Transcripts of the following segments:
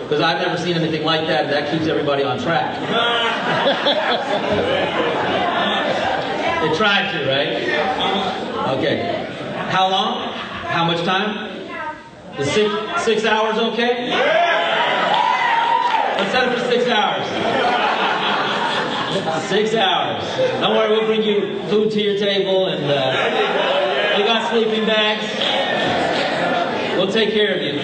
Because I've never seen anything like that, and that keeps everybody on track. They tried to, right? Okay. How long? How much time? Is 6 hours okay? Let's set it for 6 hours. 6 hours. Don't worry, we'll bring you food to your table, and we got sleeping bags. We'll take care of you.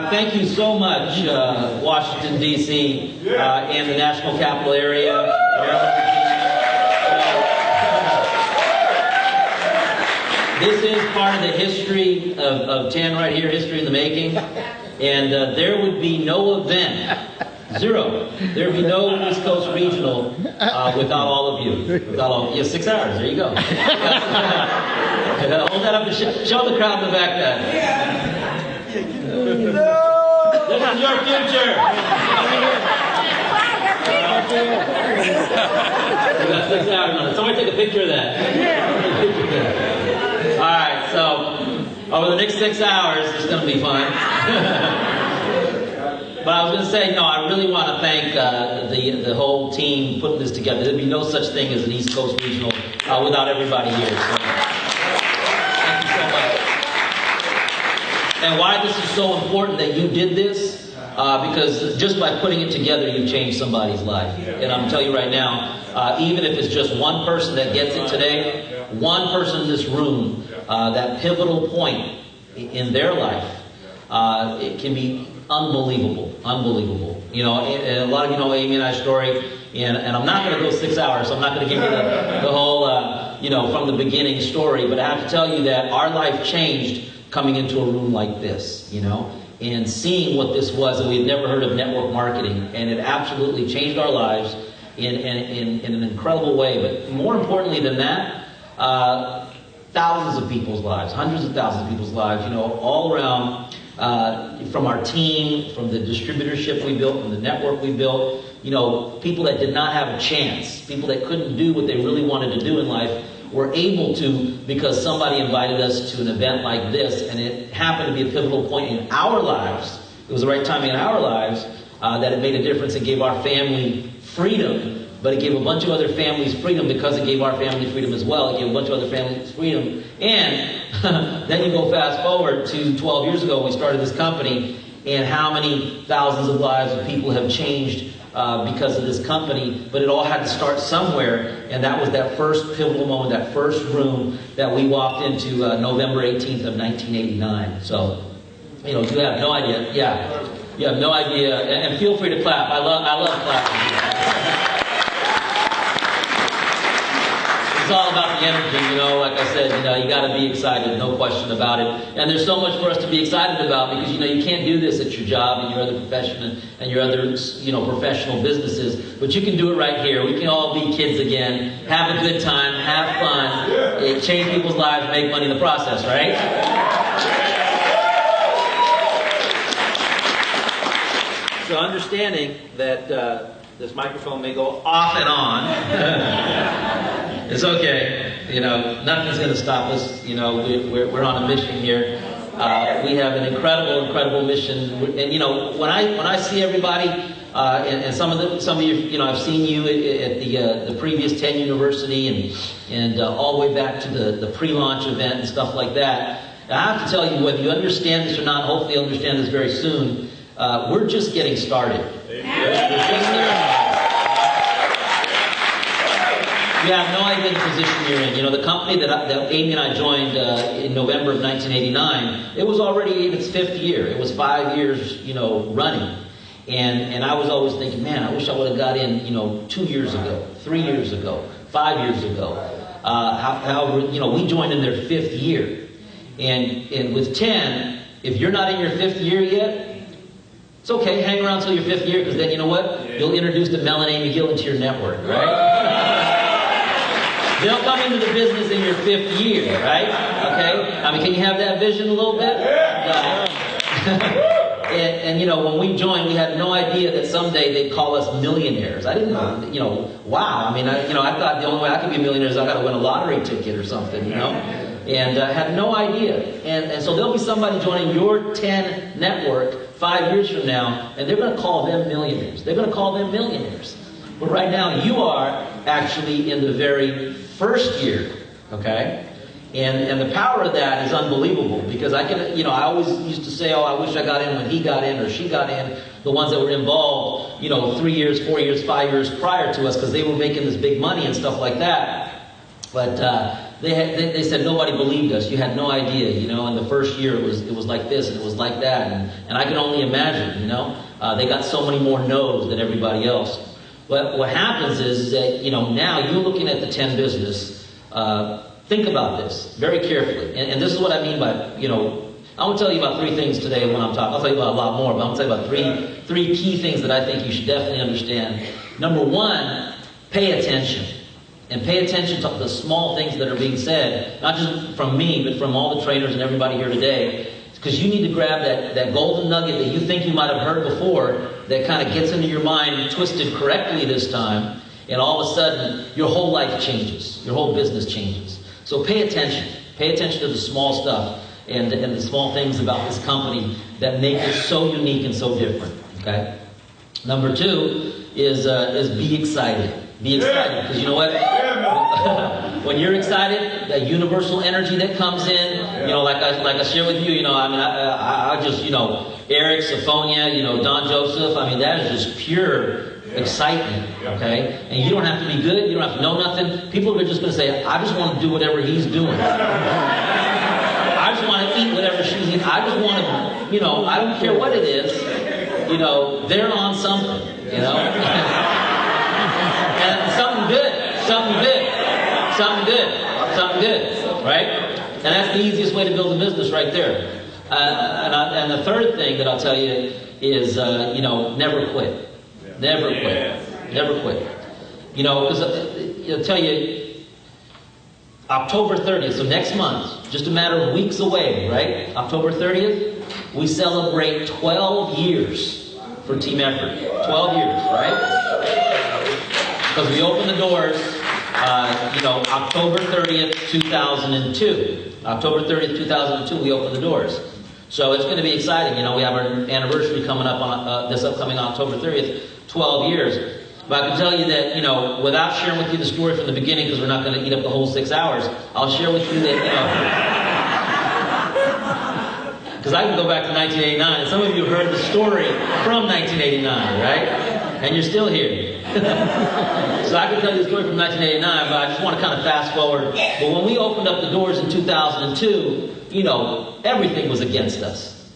Thank you so much, Washington, D.C., and the National Capital Area. This is part of the history of TAN right here, history in the making. And there would be no event, zero. There would be no East Coast Regional without all of you. Without all, yeah, 6 hours, there you go. Hold that up and show the crowd in the back then. This is your future. You got 6 hours on it. Somebody take a picture of that. Alright, so over the next 6 hours, it's going to be fun. But I was going to say, no, I really want to thank the whole team putting this together. There'd be no such thing as an East Coast Regional without everybody here. So, thank you so much. And why this is so important that you did this, because just by putting it together, you've changed somebody's life. And I'm telling you right now, even if it's just one person that gets it today, one person in this room, that pivotal point in their life, it can be unbelievable. You know, and a lot of you know Amy and I's story, and I'm not going to go 6 hours, so I'm not going to give you the whole, you know, from the beginning story, but I have to tell you that our life changed coming into a room like this, you know, and seeing what this was, and we had never heard of network marketing, and it absolutely changed our lives in an incredible way. But more importantly than that, thousands of people's lives, hundreds of thousands of people's lives, you know, all around, from our team, from the distributorship we built, from the network we built, you know, people that did not have a chance, people that couldn't do what they really wanted to do in life, were able to because somebody invited us to an event like this, and it happened to be a pivotal point in our lives. It was the right timing in our lives that it made a difference. It gave our family freedom, but it gave a bunch of other families freedom because it gave our family freedom as well. It gave a bunch of other families freedom. And then you go fast forward to 12 years ago when we started this company, and how many thousands of lives of people have changed because of this company. But it all had to start somewhere, and that was that first pivotal moment, that first room that we walked into November 18th of 1989. So, you know, you have no idea. Yeah, you have no idea. And feel free to clap. I love clapping. It's all about the energy, you know, like I said, you know, you got to be excited, no question about it. And there's so much for us to be excited about because, you know, you can't do this at your job and your other profession and your other, you know, professional businesses, but you can do it right here. We can all be kids again, have a good time, have fun, change people's lives, make money in the process, right? So understanding that this microphone may go off and on. It's okay. You know, nothing's going to stop us. You know, we're on a mission here. We have an incredible mission. And you know, when I see everybody, and some of you, you know, I've seen you at the previous 10 University and all the way back to the pre-launch event and stuff like that. And I have to tell you, whether you understand this or not, hopefully you'll understand this very soon. We're just getting started. We're just You have no idea the position you're in. You know, the company that Amy and I joined in November of 1989, it was already in its 5th year. It was 5 years, you know, running. And I was always thinking, man, I wish I would have got in, you know, 2 years ago, 3 years ago, 5 years ago. However, you know, we joined in their 5th year. And with 10, if you're not in your 5th year yet, it's okay, hang around till your 5th year, because then you know what? You'll introduce the Mel and Amy Gill into your network, right? They'll come into the business in your 5th year, right? Okay? I mean, can you have that vision a little bit? And you know, when we joined, we had no idea that someday they'd call us millionaires. I didn't know, you know, wow. I mean, I thought the only way I could be a millionaire is I got to win a lottery ticket or something, you know? And had no idea. And so there'll be somebody joining your 10 network 5 years from now, and they're going to call them millionaires. They're going to call them millionaires. But right now, you are actually in the very first year, okay? And the power of that is unbelievable, because I always used to say, oh, I wish I got in when he got in or she got in, the ones that were involved, 3 years, 4 years, 5 years prior to us, because they were making this big money and stuff like that. But they said nobody believed us. You had no idea, in the first year it was like this and it was like that. And I can only imagine, they got so many more no's than everybody else. But what happens is that, now you're looking at the 10 business. Think about this very carefully. And this is what I mean by, I'm going to tell you about 3 things today when I'm talking. I'll tell you about a lot more, but I'm going to tell you about three key things that I think you should definitely understand. Number 1, pay attention. And pay attention to the small things that are being said, not just from me, but from all the trainers and everybody here today. Because you need to grab that golden nugget that you think you might have heard before, that kind of gets into your mind, twisted correctly this time, and all of a sudden, your whole life changes. Your whole business changes. So pay attention. Pay attention to the small stuff and the small things about this company that make it so unique and so different. Okay? Number 2 is be excited. Be excited, because you know what? When you're excited, that universal energy that comes in, like I share with you, I just, Eric, Sophonia, Don Joseph, that is just pure excitement, okay? And you don't have to be good, you don't have to know nothing. People are just going to say, I just want to do whatever he's doing. I just want to eat whatever she's eating. I just want to, I don't care what it is, they're on something, And something good, right? And that's the easiest way to build a business right there. And the third thing that I'll tell you is, never quit. Never quit. Never quit. Because I'll tell you, October 30th, so next month, just a matter of weeks away, right? October 30th, we celebrate 12 years for Team Effort. 12 years, right? Because we opened the doors, October 30th, 2002. October 30th, 2002, we opened the doors. So it's going to be exciting. We have our anniversary coming up on this upcoming October 30th, 12 years. But I can tell you that, without sharing with you the story from the beginning, because we're not going to eat up the whole 6 hours, I'll share with you that, because I can go back to 1989, and some of you heard the story from 1989, right? And you're still here. So I can tell you the story from 1989, but I just want to kind of fast forward. But when we opened up the doors in 2002, everything was against us.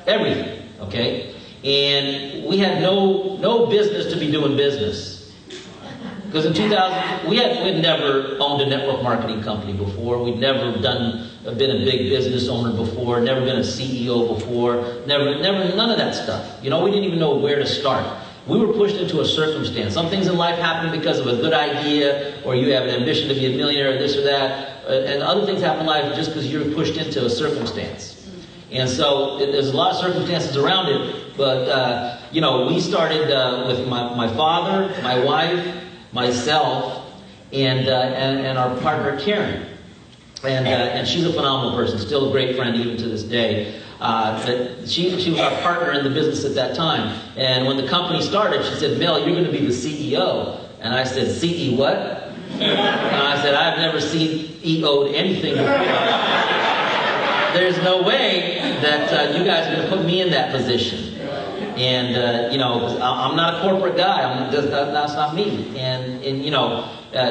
Everything, okay? And we had no business to be doing business. Because in 2000, we'd never owned a network marketing company before. We'd never been a big business owner before, never been a CEO before, never, none of that stuff. We didn't even know where to start. We were pushed into a circumstance. Some things in life happen because of a good idea, or you have an ambition to be a millionaire, or this or that. And other things happen in life just because you're pushed into a circumstance. And so there's a lot of circumstances around it. But, we started with my father, my wife, myself, and our partner, Karen. And she's a phenomenal person, still a great friend even to this day. She was our partner in the business at that time. And when the company started, she said, Mel, you're going to be the CEO. And I said, CE what? And I said, I've never CEO'd anything before. There's no way that you guys are going to put me in that position. And, I'm not a corporate guy. That's not me. And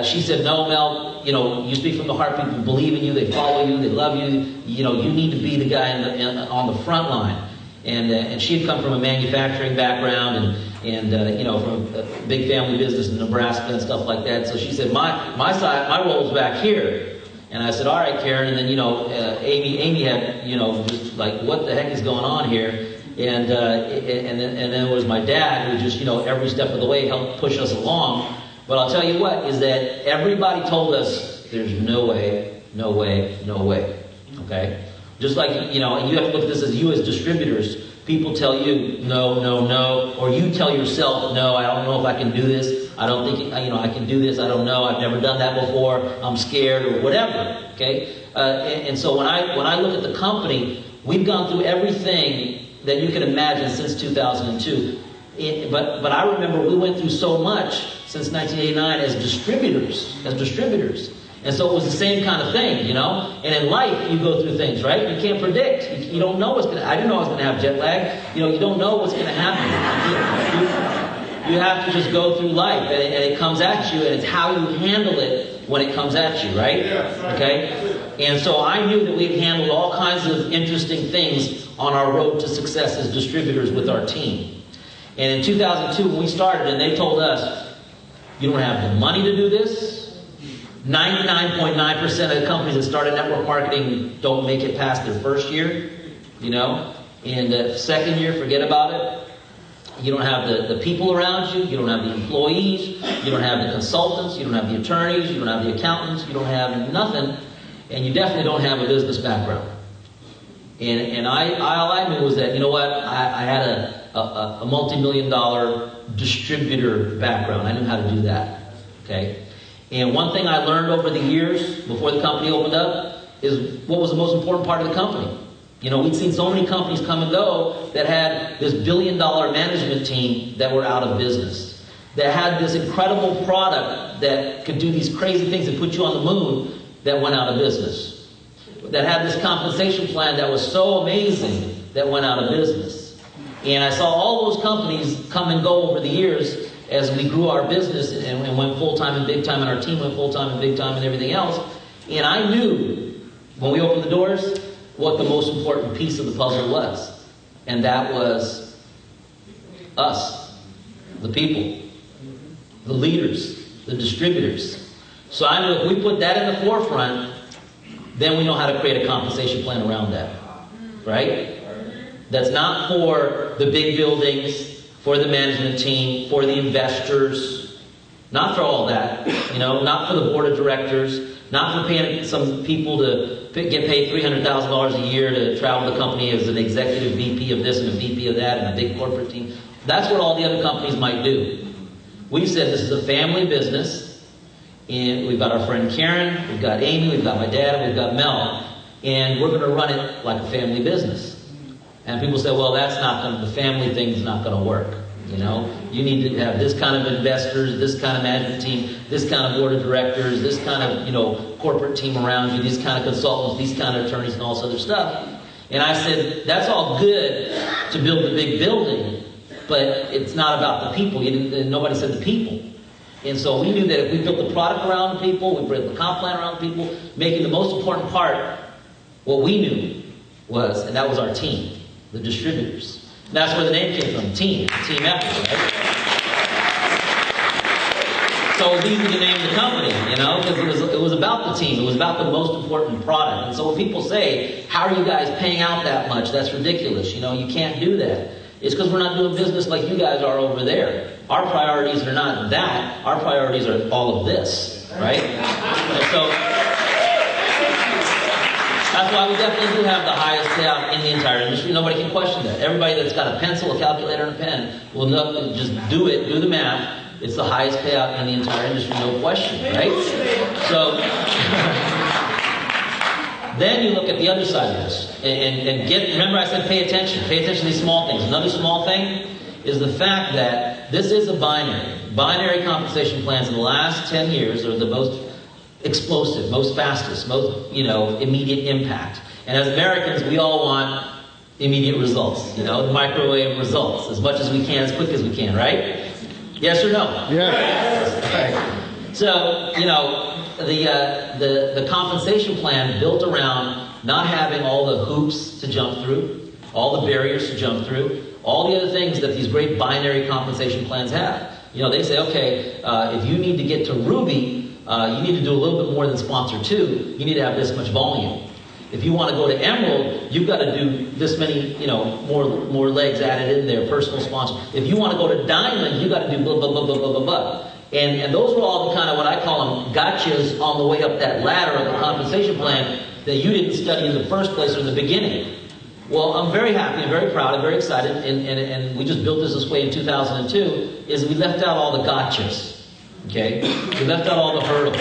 she said, no, Mel, you speak from the heart. People believe in you. They follow you. They love you. You need to be the guy on the front line. And she had come from a manufacturing background and from a big family business in Nebraska and stuff like that. So she said, my role's back here. And I said, all right, Karen. And then, Amy had, just like, what the heck is going on here? And then it was my dad who just, every step of the way helped push us along. But I'll tell you what, is that everybody told us, there's no way, no way, no way. Okay? Just like, and you have to look at this as you as distributors. People tell you, no, no, no. Or you tell yourself, no, I don't know if I can do this. I don't think, I can do this. I don't know. I've never done that before. I'm scared or whatever. Okay? And so when I look at the company, we've gone through everything that you can imagine since 2002. But I remember we went through so much since 1989 as distributors. And so it was the same kind of thing, you know? And in life, you go through things, right? You can't predict. You don't know what's going to... I didn't know I was going to have jet lag. You know, you don't know what's going to happen. You have to just go through life, and it comes at you, and it's how you handle it when it comes at you, right? Okay? And so I knew that we'd handled all kinds of interesting things on our road to success as distributors with our team. And in 2002, when we started, and they told us, you don't have the money to do this. 99.9% of the companies that started network marketing don't make it past their first year, you know. And the second year, forget about it. You don't have the people around you. You don't have the employees. You don't have the consultants. You don't have the attorneys. You don't have the accountants. You don't have nothing. And you definitely don't have a business background. And all I knew was that, you know what, I had a multi-million-dollar distributor background. I knew how to do that, okay? And one thing I learned over the years before the company opened up is what was the most important part of the company. You know, we'd seen so many companies come and go that had this billion-dollar management team that were out of business. That had this incredible product that could do these crazy things and put you on the moon that went out of business. That had this compensation plan that was so amazing that went out of business. And I saw all those companies come and go over the years as we grew our business and went full-time and big-time, and our team went full-time and big-time and everything else. And I knew when we opened the doors what the most important piece of the puzzle was. And that was us, the people, the leaders, the distributors. So I knew if we put that in the forefront, then we know how to create a compensation plan around that, right? That's not for the big buildings, for the management team, for the investors, not for all that, you know, not for the board of directors, not for paying some people to get paid $300,000 a year to travel the company as an executive VP of this and a VP of that and a big corporate team. That's what all the other companies might do. We said this is a family business. And we've got our friend Karen, we've got Amy, we've got my dad, and we've got Mel, and we're going to run it like a family business. And people say, well, that's not going to, the family thing's not going to work. You know, you need to have this kind of investors, this kind of management team, this kind of board of directors, this kind of, you know, corporate team around you, these kind of consultants, these kind of attorneys, and all this other stuff. And I said, that's all good to build the big building, but it's not about the people. Nobody said the people. And so we knew that if we built the product around the people, we built the comp plan around the people, making the most important part, what we knew was, and that was our team, the distributors. And that's where the name came from, team effort, right? So it was easy to name the company, you know, because it was about the team. It was about the most important product. And so when people say, how are you guys paying out that much? That's ridiculous. You know, you can't do that. It's because we're not doing business like you guys are over there. Our priorities are not that. Our priorities are all of this, right? And so that's why we definitely do have the highest payout in the entire industry. Nobody can question that. Everybody that's got a pencil, a calculator, and a pen will just do it, do the math. It's the highest payout in the entire industry, no question, right? So then you look at the other side of this and remember I said pay attention. Pay attention to these small things. Another small thing is the fact that this is a binary. Binary compensation plans in the last 10 years are the most explosive, most fastest, most, you know, immediate impact. And as Americans, we all want immediate results, you know, microwave results, as much as we can, as quick as we can, right? Yes or no? Yeah. Right. So, you know, the compensation plan built around not having all the hoops to jump through, all the barriers to jump through, all the other things that these great binary compensation plans have. You know, they say, okay, if you need to get to Ruby, you need to do a little bit more than sponsor 2. You need to have this much volume. If you want to go to Emerald, you've got to do this many, you know, more legs added in there, personal sponsor. If you want to go to Diamond, you've got to do blah, blah, blah, blah, blah, blah, blah. And those were all the kind of what I call them gotchas on the way up that ladder of the compensation plan that you didn't study in the first place or in the beginning. Well, I'm very happy and very proud and very excited, and we just built this way in 2002, is we left out all the gotchas. Okay? We left out all the hurdles.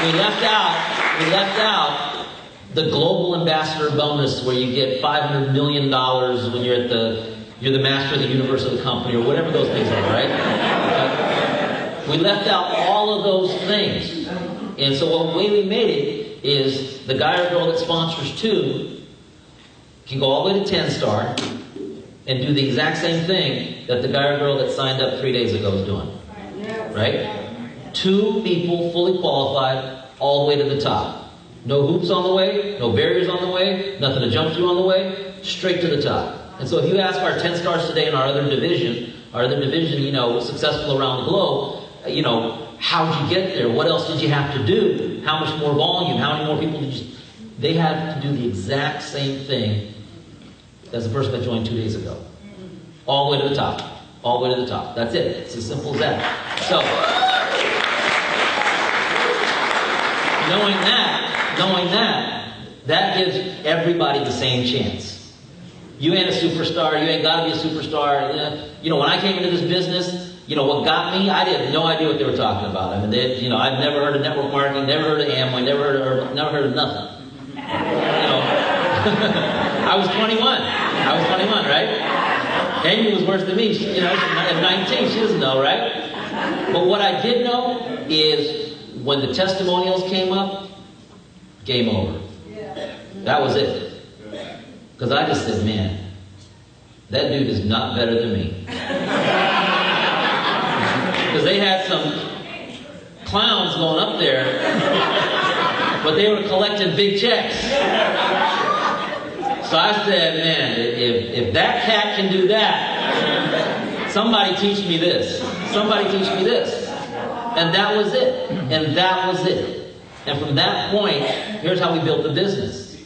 We left out the global ambassador bonus where you get $500 million when you're the master of the universe of the company, or whatever those things are, right? We left out all of those things. And so the way we made it is the guy or girl that sponsors 2 can go all the way to 10-star and do the exact same thing that the guy or girl that signed up 3 days ago is doing. Right? 2 people fully qualified all the way to the top. No hoops on the way, no barriers on the way, nothing to jump through on the way, straight to the top. And so if you ask our 10 stars today in our other division, successful around the globe, how did you get there? What else did you have to do? How much more volume? How many more people did you... They had to do the exact same thing as the person that joined 2 days ago. All the way to the top. All the way to the top. That's it. It's as simple as that. So, knowing that gives everybody the same chance. You ain't a superstar. You ain't got to be a superstar. When I came into this business, what got me, I had no idea what they were talking about. I mean, I'd never heard of network marketing, never heard of Amway, never heard of nothing. I was 21, right? Amy was worse than me. She's at 19. She doesn't know, right? But what I did know is when the testimonials came up, game over. That was it. Because I just said, man, that dude is not better than me. Because they had some clowns going up there, but they were collecting big checks. So I said, man, if that cat can do that, somebody teach me this. Somebody teach me this. And that was it. And from that point, here's how we built the business.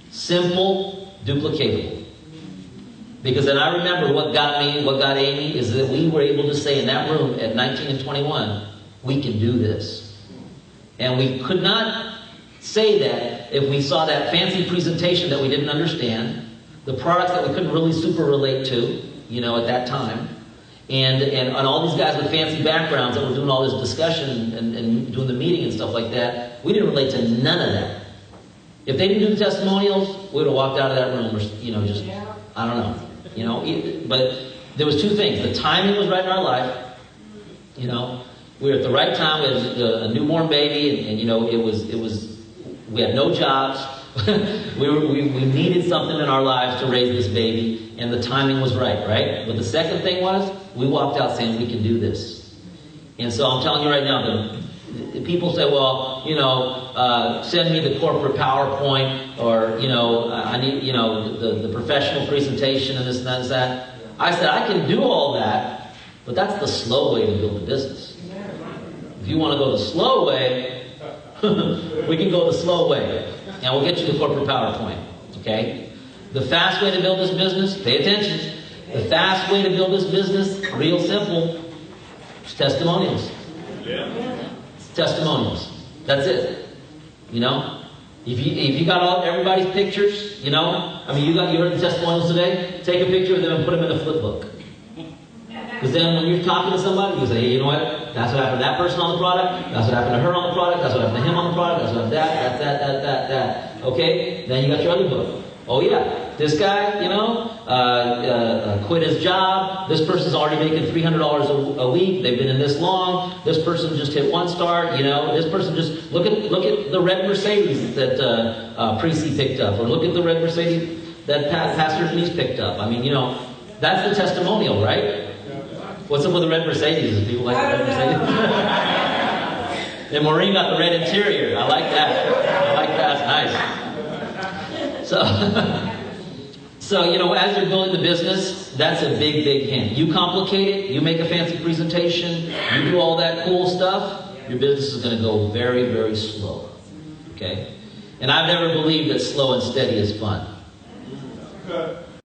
Simple, duplicatable. Because then I remember what got Amy, is that we were able to say in that room at 19 and 21, we can do this. And we could not say that if we saw that fancy presentation that we didn't understand, the products that we couldn't really super relate to, at that time, and all these guys with fancy backgrounds that were doing all this discussion and doing the meeting and stuff like that, we didn't relate to none of that. If they didn't do the testimonials, we would have walked out of that room, I don't know. But there was 2 things. The timing was right in our life. We were at the right time. We had a newborn baby, and we had no jobs. we needed something in our lives to raise this baby, and the timing was right? But the second thing was, we walked out saying, we can do this. And so I'm telling you right now, the people say, well, send me the corporate PowerPoint, or, I need, the professional presentation and this and that and that. I said, I can do all that, but that's the slow way to build a business. If you want to go the slow way, we can go the slow way. And we'll get you the corporate PowerPoint. Okay? The fast way to build this business, pay attention. The fast way to build this business, real simple, is testimonials. It's testimonials. That's it. If you got everybody's pictures, you heard the testimonials today, take a picture of them and put them in a flip book. Because then when you're talking to somebody, you say, hey, you know what? That's what happened to that person on the product. That's what happened to her on the product. That's what happened to him on the product. That's what happened to that. Okay? Then you got your other book. Oh yeah, this guy, quit his job. This person's already making $300 a week. They've been in this long. This person just hit 1 star. This person just look at the red Mercedes that Precy picked up, or look at the red Mercedes that Pastor Denise picked up. I mean, that's the testimonial, right? What's up with the red Mercedes? Is people like the red Mercedes? And Maureen got the red interior. I like that. It's nice. So, as you're building the business, that's a big, big hint. You complicate it, you make a fancy presentation, you do all that cool stuff, your business is going to go very, very slow. Okay? And I've never believed that slow and steady is fun.